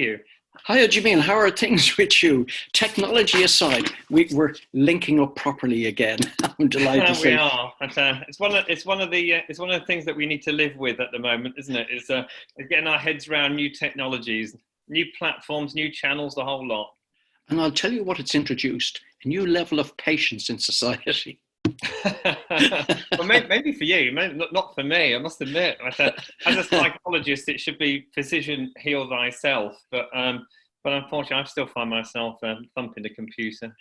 you? Hiya, Jamil. How are things with you? Technology aside, we're linking up properly again. I'm delighted to We say. are. It's one of the things that we need to live with at the moment, isn't it? Is getting our heads around new technologies, new platforms, new channels, the whole lot. And I'll tell you what it's introduced, a new level of patience in society. Well, maybe for you, maybe not for me. I must admit, as a psychologist, it should be physician heal thyself. But unfortunately, I still find myself thumping the computer.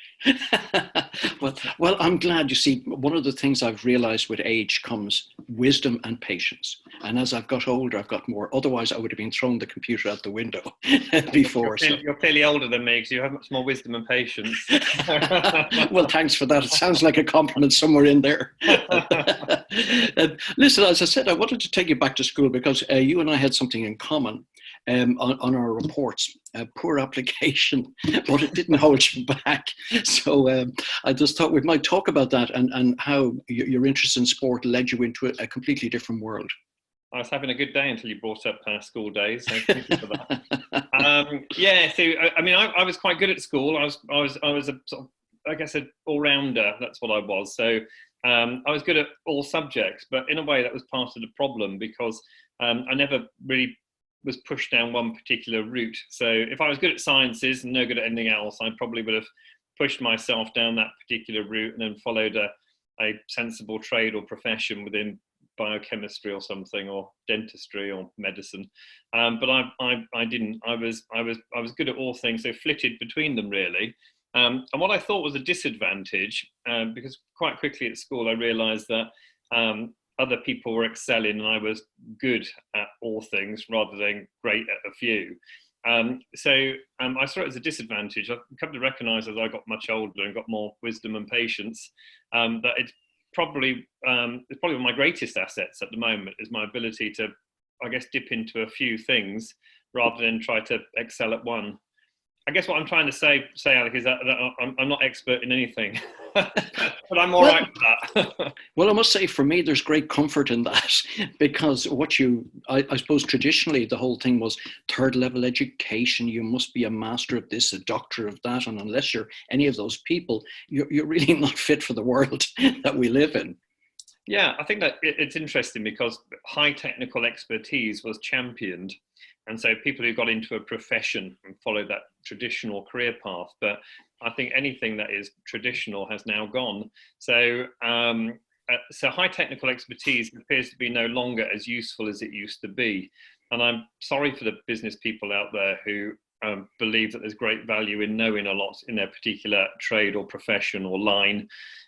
well, I'm glad. You see, one of the things I've realized with age comes wisdom and patience. And as I've got older, I've got more. Otherwise, I would have been throwing the computer out the window before. You're clearly older than me because you have much more wisdom and patience. Well, thanks for that. It sounds like a compliment somewhere in there. Listen, as I said, I wanted to take you back to school because you and I had something in common on our reports. Poor application, but it didn't hold you back. So I just thought we might talk about that and how your interest in sport led you into a completely different world. I was having a good day until you brought up school days, so thank you for that. Yeah, so I was quite good at school. I was a sort of, I guess, an all-rounder. That's what I was. So I was good at all subjects, but in a way that was part of the problem because I never really was pushed down one particular route. So if I was good at sciences and no good at anything else, I probably would have pushed myself down that particular route and then followed a sensible trade or profession within biochemistry or something, or dentistry or medicine. But I didn't. I was good at all things, so flitted between them really. And what I thought was a disadvantage, because quite quickly at school I realised that other people were excelling and I was good at all things rather than great at a few. So I saw it as a disadvantage. I've come to recognise as I got much older and got more wisdom and patience that it's probably one of my greatest assets at the moment is my ability to, I guess, dip into a few things rather than try to excel at one. I guess what I'm trying to say, Alec, is that I'm not expert in anything, but I'm all right with that. Well, I must say, for me, there's great comfort in that because I suppose traditionally the whole thing was third level education. You must be a master of this, a doctor of that, and unless you're any of those people, you're really not fit for the world that we live in. Yeah, I think that it's interesting because high technical expertise was championed. And so people who got into a profession and followed that traditional career path. But I think anything that is traditional has now gone. So high technical expertise appears to be no longer as useful as it used to be. And I'm sorry for the business people out there who believe that there's great value in knowing a lot in their particular trade or profession or line.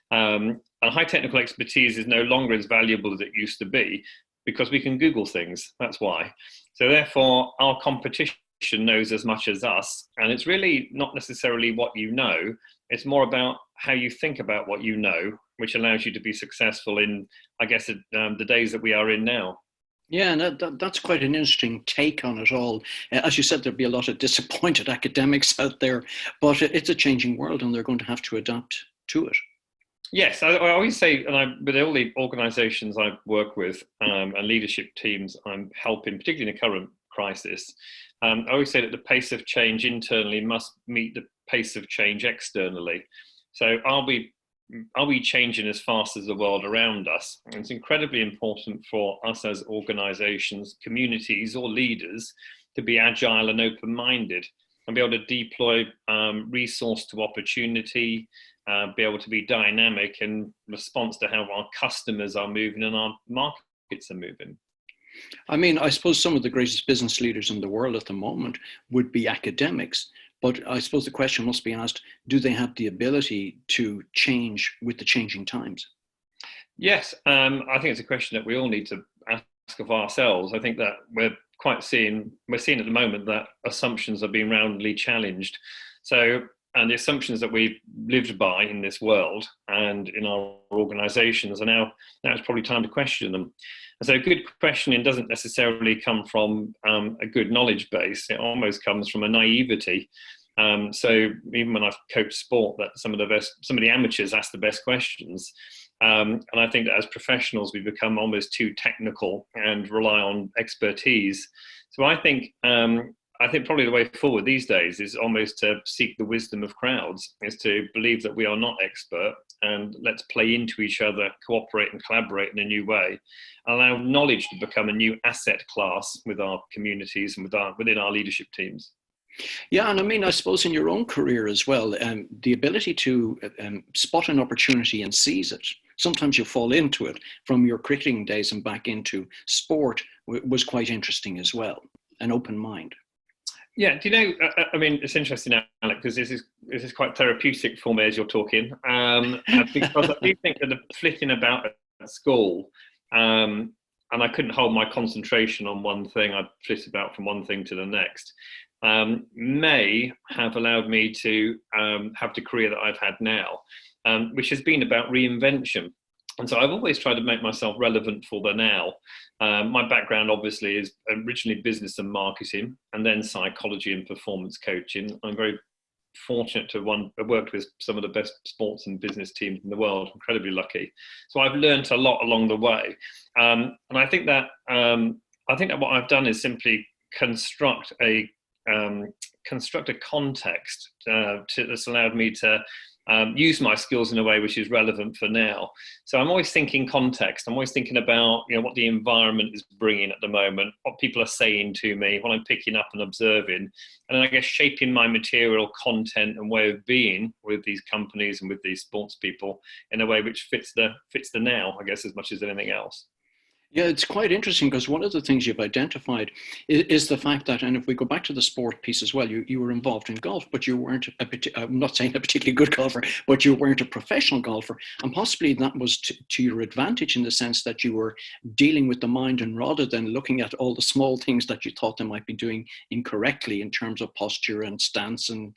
And high technical expertise is no longer as valuable as it used to be because we can Google things. That's why. So therefore, our competition knows as much as us. And it's really not necessarily what you know. It's more about how you think about what you know, which allows you to be successful in, I guess, the days that we are in now. Yeah, and that's quite an interesting take on it all. As you said, there'll be a lot of disappointed academics out there, but it's a changing world and they're going to have to adapt to it. Yes, I always say, and with all the organisations I work with and leadership teams I'm helping, particularly in the current crisis, I always say that the pace of change internally must meet the pace of change externally. So are we changing as fast as the world around us? And it's incredibly important for us as organisations, communities or leaders to be agile and open-minded and be able to deploy resource to opportunity, be able to be dynamic in response to how our customers are moving and our markets are moving. I mean, I suppose some of the greatest business leaders in the world at the moment would be academics, but I suppose the question must be asked, do they have the ability to change with the changing times? Yes, I think it's a question that we all need to ask of ourselves. I think that we're seeing at the moment that assumptions are being roundly challenged. So, and the assumptions that we've lived by in this world and in our organisations are now it's probably time to question them. And so good questioning doesn't necessarily come from a good knowledge base. It almost comes from a naivety. So even when I've coached sport, that some of the amateurs ask the best questions. And I think that as professionals, we become almost too technical and rely on expertise. So I think I think probably the way forward these days is almost to seek the wisdom of crowds, is to believe that we are not expert, and let's play into each other, cooperate and collaborate in a new way, allow knowledge to become a new asset class with our communities and within our leadership teams. Yeah, and I mean, I suppose in your own career as well, the ability to spot an opportunity and seize it. Sometimes you fall into it from your cricketing days and back into sport was quite interesting as well. An open mind. Yeah, do you know? I mean, it's interesting, Alec, because this is quite therapeutic for me as you're talking, because I do think that the flitting about at school, and I couldn't hold my concentration on one thing. I'd flit about from one thing to the next. May have allowed me to have the career that I've had now, which has been about reinvention. And so I've always tried to make myself relevant for the now. My background obviously is originally business and marketing, and then psychology and performance coaching. I'm very fortunate to have worked with some of the best sports and business teams in the world. Incredibly lucky. So I've learned a lot along the way, and I think that what I've done is simply construct a context that's allowed me to use my skills in a way which is relevant for now. So I'm always thinking context. I'm always thinking about what the environment is bringing at the moment, what people are saying to me, what I'm picking up and observing, and then I guess shaping my material, content, and way of being with these companies and with these sports people in a way which fits the now, I guess, as much as anything else. Yeah, it's quite interesting because one of the things you've identified is the fact that, and if we go back to the sport piece as well, you were involved in golf, but you weren't, I'm not saying a particularly good golfer, but you weren't a professional golfer. And possibly that was to your advantage in the sense that you were dealing with the mind, and rather than looking at all the small things that you thought they might be doing incorrectly in terms of posture and stance and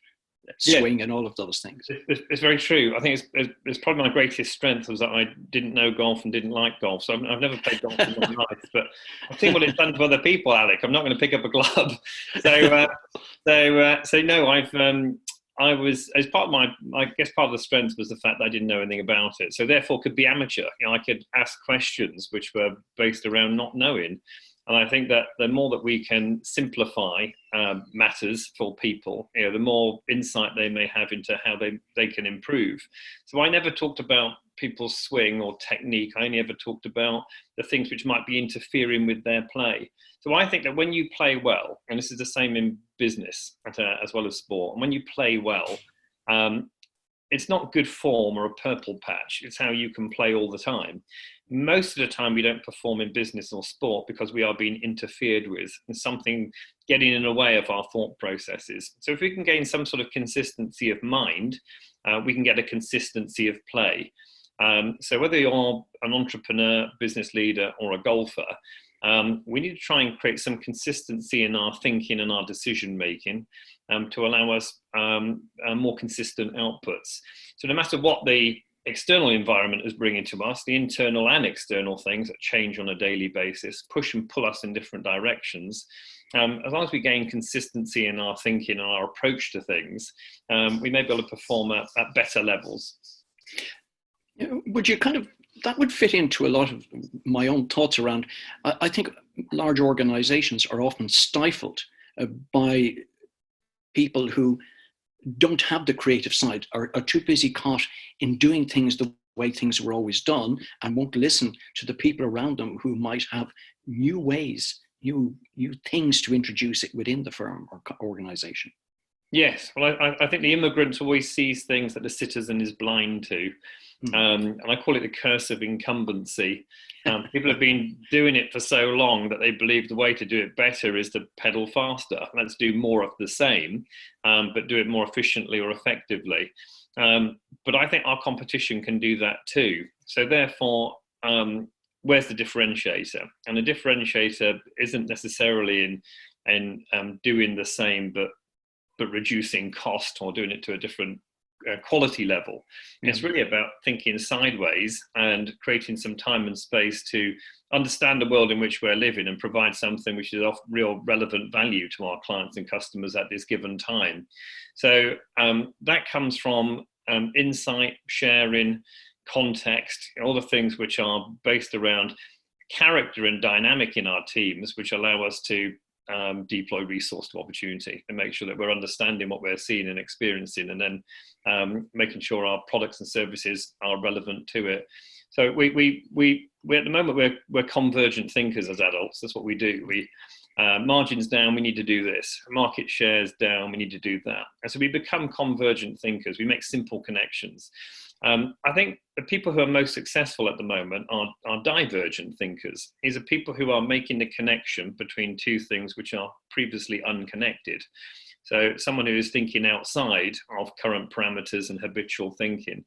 swing and all of those things. It's very true. I think it's probably my greatest strength was that I didn't know golf and didn't like golf. So I've never played golf in my life, but I've seen what it's done to other people, Alec. I'm not going to pick up a glove. So no, I was, as part of I guess part of the strength was the fact that I didn't know anything about it. So therefore could be amateur. I could ask questions which were based around not knowing. And I think that the more that we can simplify matters for people, the more insight they may have into how they can improve. So I never talked about people's swing or technique. I only ever talked about the things which might be interfering with their play. So I think that when you play well, and this is the same in business as well as sport, and when you play well, it's not good form or a purple patch. It's how you can play all the time. Most of the time we don't perform in business or sport because we are being interfered with and something getting in the way of our thought processes. So if we can gain some sort of consistency of mind, we can get a consistency of play. So whether you're an entrepreneur, business leader, or a golfer, we need to try and create some consistency in our thinking and our decision making to allow us more consistent outputs. So no matter what the external environment is bringing to us, the internal and external things that change on a daily basis, push and pull us in different directions. As long as we gain consistency in our thinking and our approach to things, we may be able to perform at better levels. Would you that would fit into a lot of my own thoughts around, I think large organizations are often stifled by people who don't have the creative side, are too busy caught in doing things the way things were always done, and won't listen to the people around them who might have new ways, new things to introduce it within the firm or organization. Yes, well, I think the immigrant always sees things that the citizen is blind to. And I call it the curse of incumbency. People have been doing it for so long that they believe the way to do it better is to pedal faster. Let's do more of the same, but do it more efficiently or effectively. But I think our competition can do that too. So therefore, where's the differentiator? And the differentiator isn't necessarily in doing the same, but reducing cost or doing it to a different quality level. It's really about thinking sideways and creating some time and space to understand the world in which we're living and provide something which is of real relevant value to our clients and customers at this given time. So that comes from insight, sharing, context, all the things which are based around character and dynamic in our teams, which allow us to deploy resource to opportunity and make sure that we're understanding what we're seeing and experiencing, and then making sure our products and services are relevant to it. So we at the moment we're convergent thinkers as adults. That's what we do. Margins down, we need to do this. Market shares down, we need to do that. And so we become convergent thinkers. We make simple connections. I think the people who are most successful at the moment are divergent thinkers. These are people who are making the connection between two things which are previously unconnected. So someone who is thinking outside of current parameters and habitual thinking.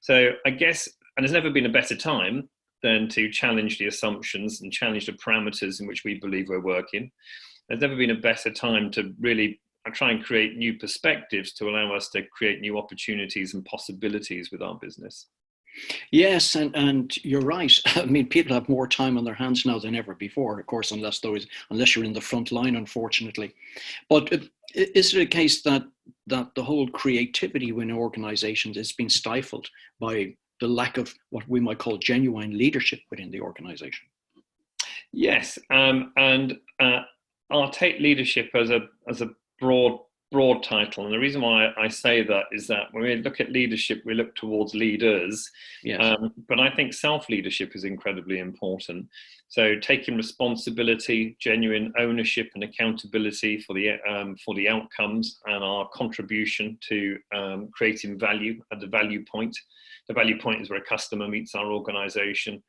So I guess, and there's never been a better time than to challenge the assumptions and challenge the parameters in which we believe we're working. There's never been a better time to really try and create new perspectives to allow us to create new opportunities and possibilities with our business. Yes, and you're right. I mean, people have more time on their hands now than ever before, of course, unless you're in the front line, unfortunately. But is it a case that the whole creativity within organizations is being stifled by the lack of what we might call genuine leadership within the organization? Yes, and I'll take leadership as a broad title, and the reason why I say that is that when we look at leadership, we look towards leaders. Yes. But I think self-leadership is incredibly important. So taking responsibility, genuine ownership and accountability for the outcomes and our contribution to creating value at the value point. The value point is where a customer meets our organisation.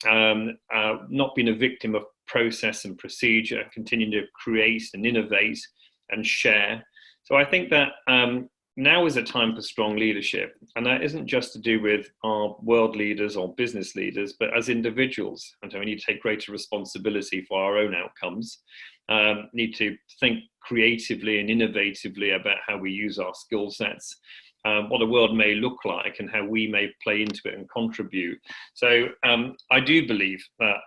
Not being a victim of process and procedure, continuing to create and innovate and share. So I think that now is a time for strong leadership, and that isn't just to do with our world leaders or business leaders, but as individuals. And so we need to take greater responsibility for our own outcomes, need to think creatively and innovatively about how we use our skill sets, what the world may look like and how we may play into it and contribute. So I do believe that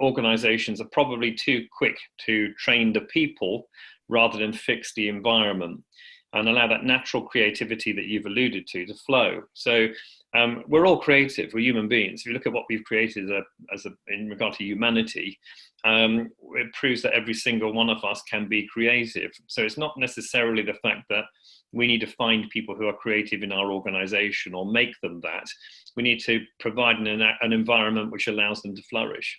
organizations are probably too quick to train the people rather than fix the environment and allow that natural creativity that you've alluded to flow. So we're all creative, we're human beings. If you look at what we've created in regard to humanity, it proves that every single one of us can be creative. So it's not necessarily the fact that we need to find people who are creative in our organization or make them that. We need to provide an environment which allows them to flourish.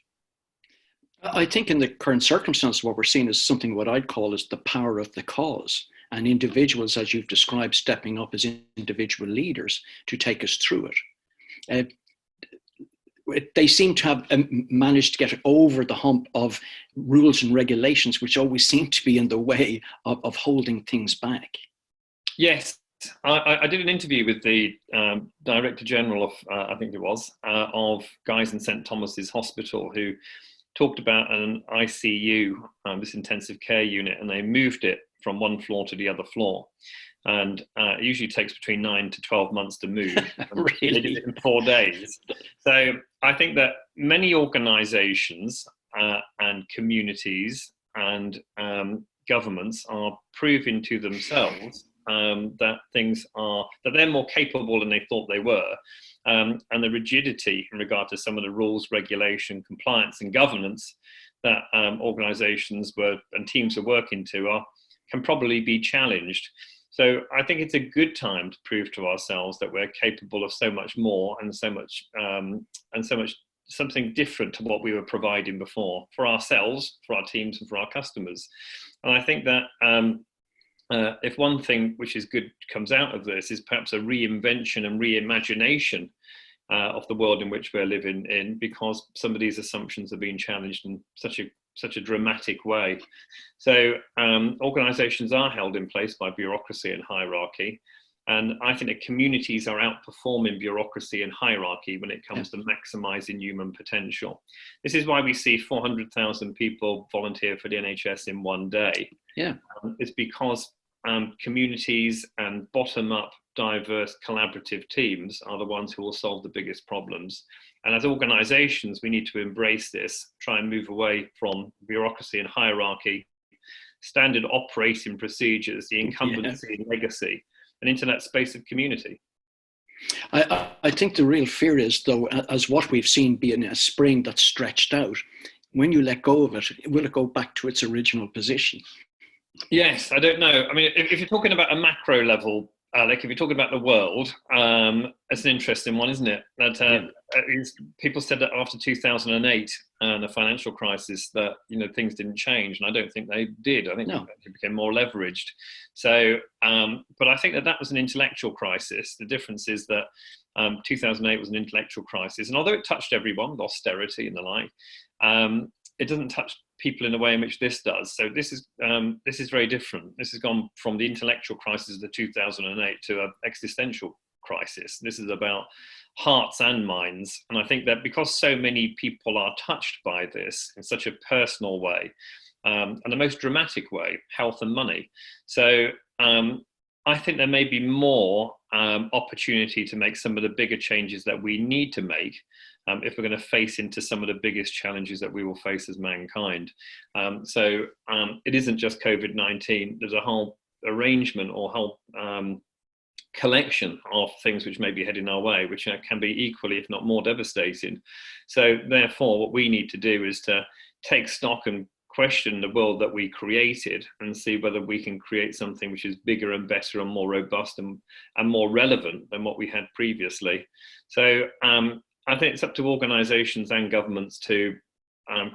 I think in the current circumstances, what we're seeing is something what I'd call is the power of the cause, and individuals, as you've described, stepping up as individual leaders to take us through it. They seem to have managed to get over the hump of rules and regulations, which always seem to be in the way of holding things back. Yes. I did an interview with the Director General of, I think it was, of Guy's and St Thomas's Hospital, who talked about an ICU, this intensive care unit, and they moved it from one floor to the other floor. And it usually takes between 9 to 12 months to move. Really? They did it in 4 days. So I think that many organisations and communities and governments are proving to themselves that they're more capable than they thought they were. And the rigidity in regard to some of the rules, regulation, compliance and governance that organisations and teams are working to can probably be challenged. So I think it's a good time to prove to ourselves that we're capable of so much more and so much something different to what we were providing before for ourselves, for our teams and for our customers. And I think that if one thing which is good comes out of this is perhaps a reinvention and reimagination of the world in which we're living in, because some of these assumptions are being challenged in such a dramatic way. So organisations are held in place by bureaucracy and hierarchy. And I think that communities are outperforming bureaucracy and hierarchy when it comes to maximising human potential. This is why we see 400,000 people volunteer for the NHS in one day. Yeah, it's because communities and bottom-up, diverse, collaborative teams are the ones who will solve the biggest problems. And as organisations, we need to embrace this, try and move away from bureaucracy and hierarchy, standard operating procedures, the incumbency and legacy, and into that space of community. I think the real fear is, though, as what we've seen being a spring that's stretched out, when you let go of it, will it go back to its original position? Yes, I don't know. I mean, if you're talking about a macro level, Alec, if you're talking about the world, it's an interesting one, isn't it? That people said that after 2008 and the financial crisis that things didn't change, and I don't think they did. I think it became more leveraged. So, but I think that was an intellectual crisis. The difference is that 2008 was an intellectual crisis, and although it touched everyone, with austerity and the like, it doesn't touch people in the way in which this does. So this is very different. This has gone from the intellectual crisis of the 2008 to an existential crisis. This is about hearts and minds. And I think that because so many people are touched by this in such a personal way, and the most dramatic way, health and money. So I think there may be more opportunity to make some of the bigger changes that we need to make if we're going to face into some of the biggest challenges that we will face as mankind. So it isn't just COVID-19. There's a whole arrangement or whole collection of things which may be heading our way, which can be equally, if not more, devastating. So therefore, what we need to do is to take stock and question the world that we created and see whether we can create something which is bigger and better and more robust and more relevant than what we had previously. So I think it's up to organisations and governments to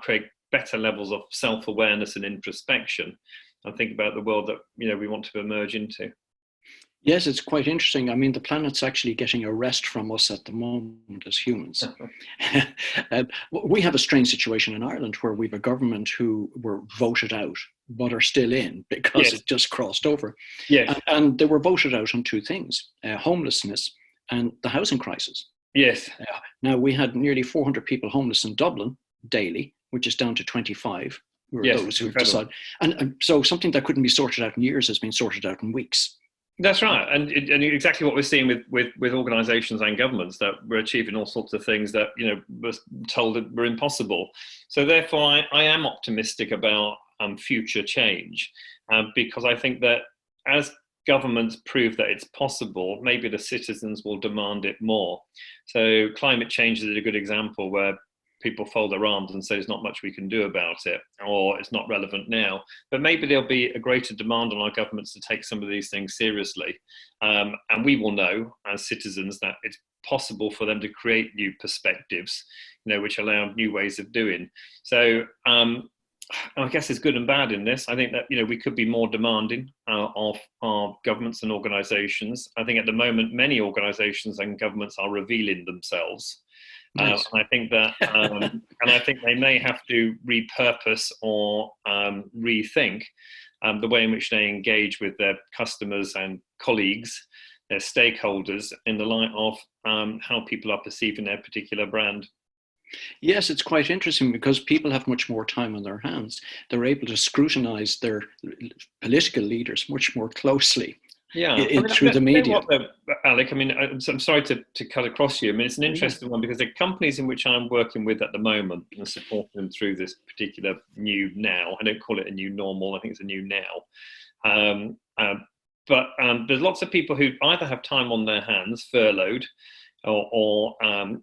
create better levels of self-awareness and introspection and think about the world that we want to emerge into. Yes, it's quite interesting. I mean, the planet's actually getting a rest from us at the moment as humans. We have a strange situation in Ireland where we have a government who were voted out but are still in because it just crossed over. Yes. And they were voted out on two things, homelessness and the housing crisis. Yes. Now, we had nearly 400 people homeless in Dublin daily, which is down to 25. Those who decided. And so something that couldn't be sorted out in years has been sorted out in weeks. That's right, and exactly what we're seeing with organisations and governments, that we're achieving all sorts of things that were told that were impossible. So therefore, I am optimistic about future change, because I think that as governments prove that it's possible, maybe the citizens will demand it more. So climate change is a good example where people fold their arms and say there's not much we can do about it, or it's not relevant now. But maybe there'll be a greater demand on our governments to take some of these things seriously. And we will know as citizens that it's possible for them to create new perspectives, which allow new ways of doing. So I guess there's good and bad in this. I think that, we could be more demanding of our governments and organisations. I think at the moment, many organisations and governments are revealing themselves. Nice. And I think that, and I think they may have to repurpose or rethink the way in which they engage with their customers and colleagues, their stakeholders, in the light of how people are perceiving their particular brand. Yes, it's quite interesting because people have much more time on their hands. They're able to scrutinise their political leaders much more closely. Through the media. Alec, I'm sorry to cut across you. It's an interesting one because the companies in which I'm working with at the moment and supporting them through this particular new now, I don't call it a new normal, I think it's a new now. But there's lots of people who either have time on their hands, furloughed, or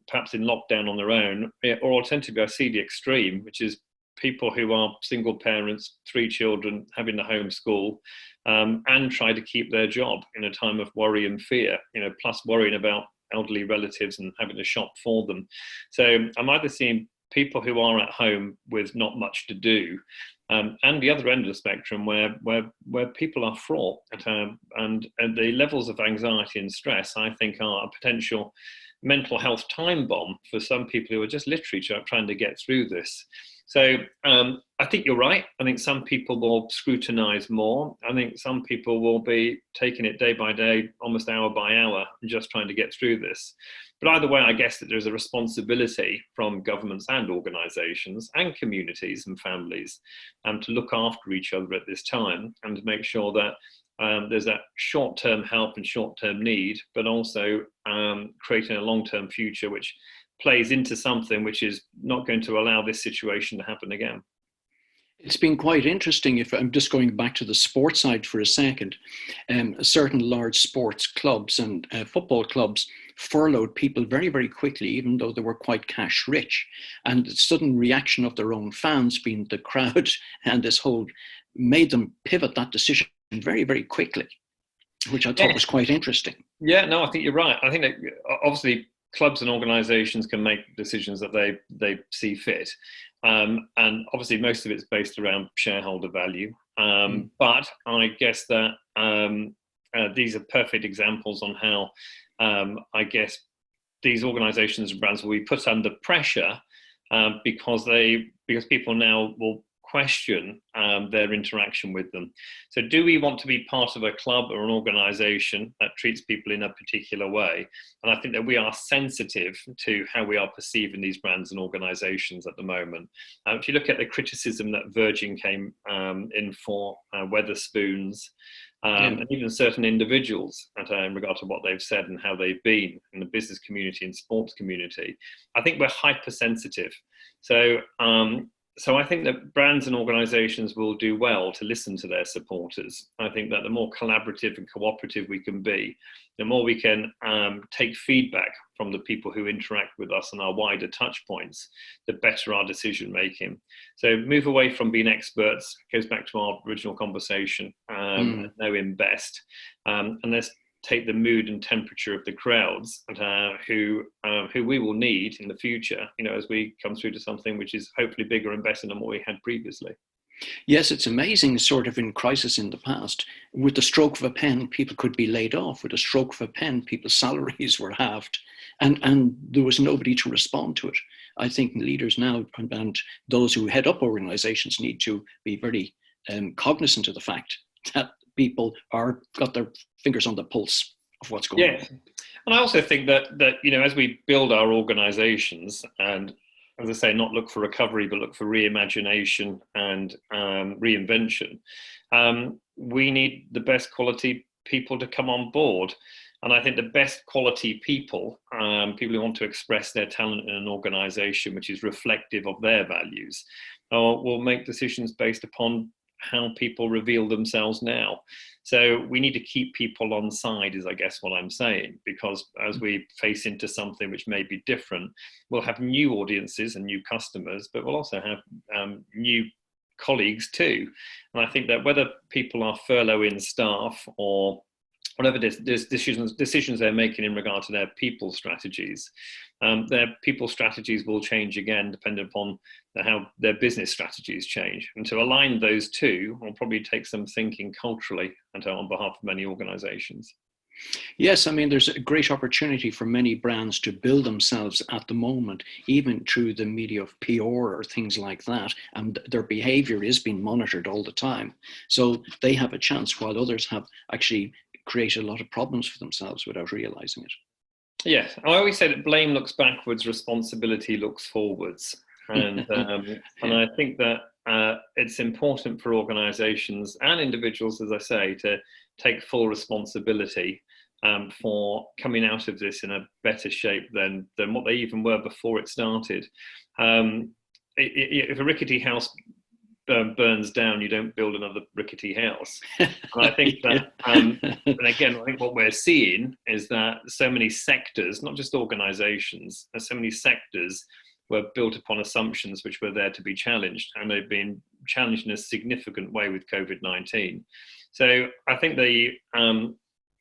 perhaps in lockdown on their own, or alternatively I see the extreme, which is people who are single parents, 3 children, having to homeschool, and try to keep their job in a time of worry and fear, plus worrying about elderly relatives and having to shop for them. So I'm either seeing people who are at home with not much to do, and the other end of the spectrum where people are fraught, and the levels of anxiety and stress, I think, are a potential mental health time bomb for some people who are just literally trying to get through this. So I think you're right. I think some people will scrutinise more. I think some people will be taking it day by day, almost hour by hour, and just trying to get through this. But either way, I guess that there's a responsibility from governments and organisations and communities and families to look after each other at this time and to make sure that there's that short-term help and short-term need, but also creating a long-term future which plays into something which is not going to allow this situation to happen again. It's been quite interesting. If I'm just going back to the sports side for a second, certain large sports clubs and football clubs furloughed people very, very quickly, even though they were quite cash rich. And the sudden reaction of their own fans, being the crowd and this whole, made them pivot that decision very, very quickly, which I thought was quite interesting. Yeah, no, I think you're right. I think that obviously clubs and organisations can make decisions that they see fit. And obviously most of it's based around shareholder value. But I guess that these are perfect examples on how I guess these organisations and brands will be put under pressure because people now will question their interaction with them. So do we want to be part of a club or an organisation that treats people in a particular way? And I think that we are sensitive to how we are perceiving these brands and organisations at the moment. If you look at the criticism that Virgin came in for Wetherspoons, and even certain individuals in regard to what they've said and how they've been in the business community and sports community, I think we're hypersensitive. So I think that brands and organisations will do well to listen to their supporters. I think that the more collaborative and cooperative we can be, the more we can take feedback from the people who interact with us and our wider touch points, the better our decision making. So move away from being experts, goes back to our original conversation, knowing best, and let's take the mood and temperature of the crowds who we will need in the future, as we come through to something which is hopefully bigger and better than what we had previously. Yes, it's amazing, sort of in crisis in the past, with the stroke of a pen, people could be laid off. With a stroke of a pen, people's salaries were halved, and there was nobody to respond to it. I think leaders now and those who head up organisations need to be very cognizant of the fact that people got their fingers on the pulse of what's going on. And I also think that as we build our organisations, and as I say, not look for recovery, but look for reimagination and reinvention, we need the best quality people to come on board. And I think the best quality people who want to express their talent in an organisation which is reflective of their values, will make decisions based upon how people reveal themselves now. So we need to keep people on side, is I guess what I'm saying, because as we face into something which may be different, we'll have new audiences and new customers, but we'll also have new colleagues too. And I think that whether people are furloughing staff or whatever decisions they're making in regard to their people strategies will change again, depending upon how their business strategies change. And to align those two will probably take some thinking culturally and on behalf of many organisations. Yes, I mean, there's a great opportunity for many brands to build themselves at the moment, even through the media of PR or things like that. And their behaviour is being monitored all the time. So they have a chance, while others have actually created a lot of problems for themselves without realising it. Yes, I always say that blame looks backwards, responsibility looks forwards. And and I think that it's important for organisations and individuals, as I say, to take full responsibility for coming out of this in a better shape than what they even were before it started. If a rickety house burns down, you don't build another rickety house. And I think that, and again, I think what we're seeing is that so many sectors, not just organisations, so many sectors were built upon assumptions which were there to be challenged, and they've been challenged in a significant way with COVID-19. So I think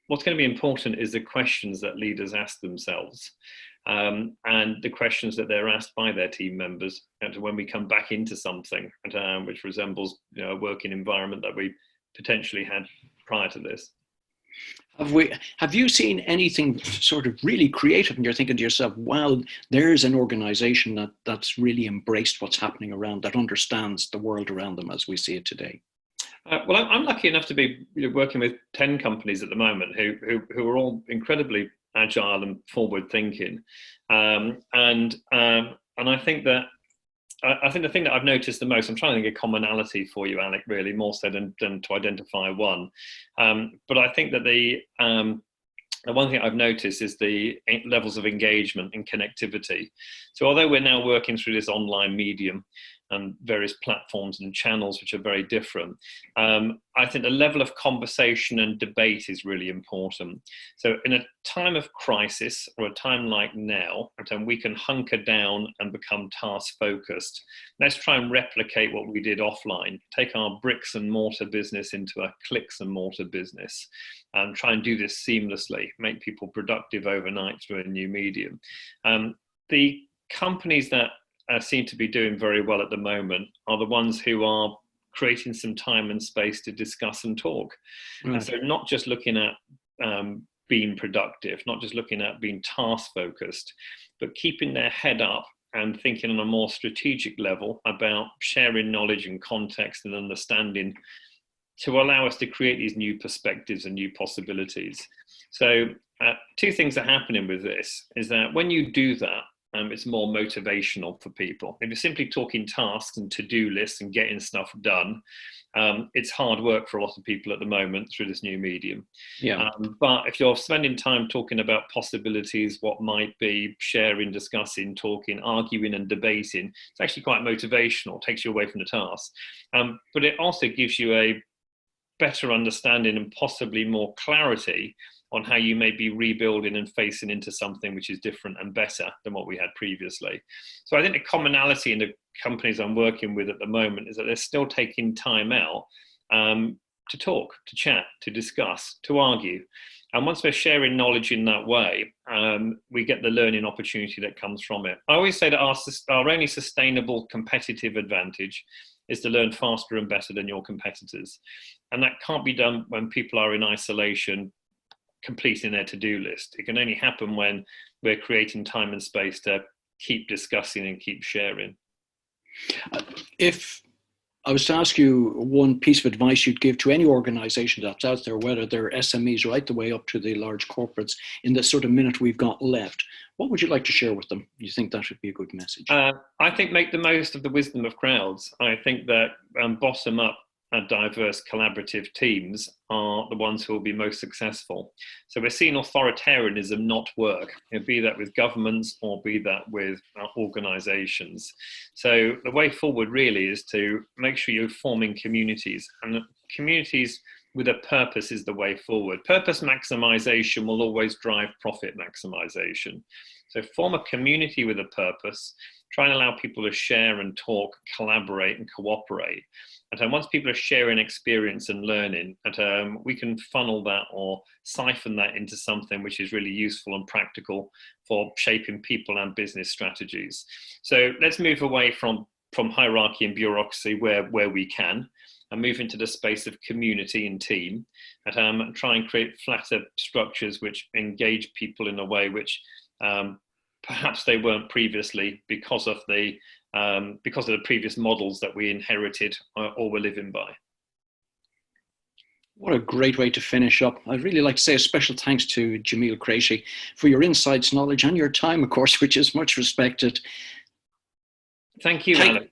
what's going to be important is the questions that leaders ask themselves, and the questions that they're asked by their team members, and when we come back into something which resembles a working environment that we potentially had prior to this. Have you seen anything sort of really creative and you're thinking to yourself, wow, there's an organisation that's really embraced what's happening around, that understands the world around them as we see it today? Well, I'm lucky enough to be working with 10 companies at the moment who are all incredibly agile and forward thinking, and I think that the thing that I've noticed the most, I'm trying to think a commonality for you, Alec, really more so than to identify one, but I think that the one thing I've noticed is the levels of engagement and connectivity. So although we're now working through this online medium, and various platforms and channels which are very different. I think the level of conversation and debate is really important. So in a time of crisis, or a time like now, and we can hunker down and become task focused. Let's try and replicate what we did offline, take our bricks and mortar business into a clicks and mortar business, and try and do this seamlessly, make people productive overnight through a new medium. The companies that seem to be doing very well at the moment are the ones who are creating some time and space to discuss and talk. Right. And so not just looking at being productive, not just looking at being task focused, but keeping their head up and thinking on a more strategic level about sharing knowledge and context and understanding to allow us to create these new perspectives and new possibilities. So two things are happening with this is that when you do that, it's more motivational for people. If you're simply talking tasks and to-do lists and getting stuff done, it's hard work for a lot of people at the moment through this new medium. Yeah. But if you're spending time talking about possibilities, what might be, sharing, discussing, talking, arguing and debating, it's actually quite motivational, takes you away from the task. But it also gives you a better understanding and possibly more clarity on how you may be rebuilding and facing into something which is different and better than what we had previously. So I think the commonality in the companies I'm working with at the moment is that they're still taking time out to talk, to chat, to discuss, to argue. And once we're sharing knowledge in that way, we get the learning opportunity that comes from it. I always say that our only sustainable competitive advantage is to learn faster and better than your competitors. And that can't be done when people are in isolation, completing their to-do list. It can only happen when we're creating time and space to keep discussing and keep sharing. If I was to ask you one piece of advice you'd give to any organization that's out there, whether they're SMEs right the way up to the large corporates, in the sort of minute we've got left, what would you like to share with them? You think that would be a good message? I think make the most of the wisdom of crowds. I think that bottom up diverse collaborative teams are the ones who will be most successful. So we're seeing authoritarianism not work, be that with governments or be that with organizations. So the way forward really is to make sure you're forming communities, and communities with a purpose is the way forward. Purpose maximization will always drive profit maximization. So form a community with a purpose, try and allow people to share and talk, collaborate and cooperate. And once people are sharing experience and learning, we can funnel that or siphon that into something which is really useful and practical for shaping people and business strategies. So let's move away from hierarchy and bureaucracy where we can, and move into the space of community and team, and try and create flatter structures which engage people in a way which perhaps they weren't previously because of the previous models that we inherited or were living by. What a great way to finish up. I'd really like to say a special thanks to Jamil Qureshi for your insights, knowledge and your time, of course, which is much respected. Thank you, Alec.